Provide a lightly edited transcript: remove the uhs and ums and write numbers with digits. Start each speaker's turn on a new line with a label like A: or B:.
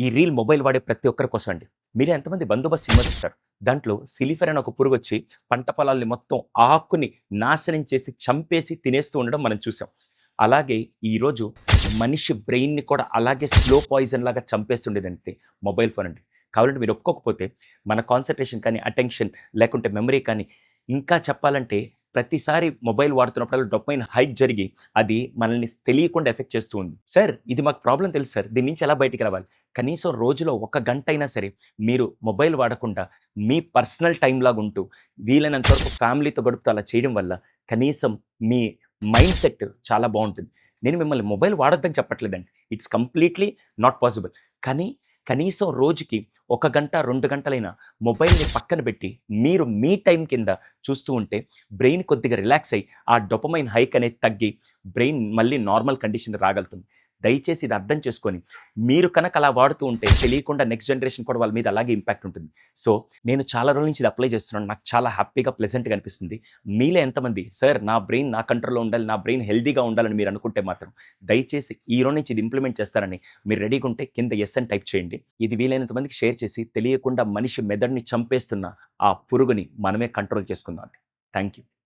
A: ఈ reel mobile వాడే ప్రతి ఒక్కరి కోసం అండి. మీరే ఎంతమంది 'బందోబస్త్' సినిమా చూసారు? దాంట్లో సిలిఫర్ అని ఒక పురుగొచ్చి పంట పొలాల్ని మొత్తం ఆకుని నాశనం చేసి, చంపేసి తినేస్తూ ఉండడం మనం చూసాం. అలాగే ఈరోజు మనిషి బ్రెయిన్‌ని కూడా అలాగే స్లో పాయిజన్ లాగా చంపేస్తుండేదంటే మొబైల్ ఫోన్ అండి. కావాలంటే మీరు ఒప్పుకోకపోతే మన కాన్సంట్రేషన్ కానీ, అటెన్షన్ లేకుంటే మెమరీ కానీ ఇంకా చెప్పాలంటే ప్రతిసారి మొబైల్ వాడుతున్నప్పుడల్లా డోపమైన్ హైక్ జరిగి అది మనల్ని తెలియకుండా ఎఫెక్ట్ చేస్తూ ఉంది. సార్ ఇది మాకు ప్రాబ్లమ్ తెలుసు సార్. దీని నుంచి ఎలా బయటికి రావాలి? కనీసం రోజులో ఒక గంట అయినా సరే మీరు మొబైల్ వాడకుండా మీ పర్సనల్ టైమ్‌లాగా ఉంటూ వీలైనంత వరకు ఫ్యామిలీతో గడుపుతూ అలా చేయడం వల్ల కనీసం మీ మైండ్ సెట్ చాలా బావుంటుంది. నేను మిమ్మల్ని మొబైల్ వాడొద్దని చెప్పట్లేదండి. It's completely not possible. కానీ కనీసం రోజుకి 1 గంట, 2 గంటలైనా మొబైల్‌ని పక్కన పెట్టి మీరు మీ టైమ్ కింద చూస్తూ ఉంటే బ్రెయిన్ కొద్దిగా రిలాక్స్ అయ్యి ఆ డోపమైన్ హైక్ అనేది తగ్గి బ్రెయిన్ మళ్ళీ నార్మల్ కండిషన్‌కి రాగలుగుతుంది. దయచేసి ఇది అర్థం చేసుకొని మీరు కనుక అలా వాడుతూ ఉంటే తెలియకుండా నెక్స్ట్ జనరేషన్ కూడా వాళ్ళ మీద అలాగే ఇంపాక్ట్ ఉంటుంది. సో, నేను చాలా రోజుల నుంచి ఇది అప్లై చేస్తున్నాను. నాకు చాలా హ్యాపీగా, ప్లెజెంట్‌గా అనిపిస్తుంది. మీలో ఎంతమంది సార్ నా బ్రెయిన్ నా కంట్రోల్‌లో ఉండాలి, నా బ్రెయిన్ హెల్తీగా ఉండాలని మీరు అనుకుంటే మాత్రం దయచేసి ఈ రోజు నుంచి ఇది ఇంప్లిమెంట్ చేస్తారని మీరు రెడీగా ఉంటే కింద యెస్ అని టైప్ చేయండి. ఇది వీలైనంత మందికి షేర్ చేసి తెలియకుండా మనిషి మెదడుని చంపేస్తున్న ఆ పురుగుని మనమే కంట్రోల్ చేసుకుందాం అండి. Thank you.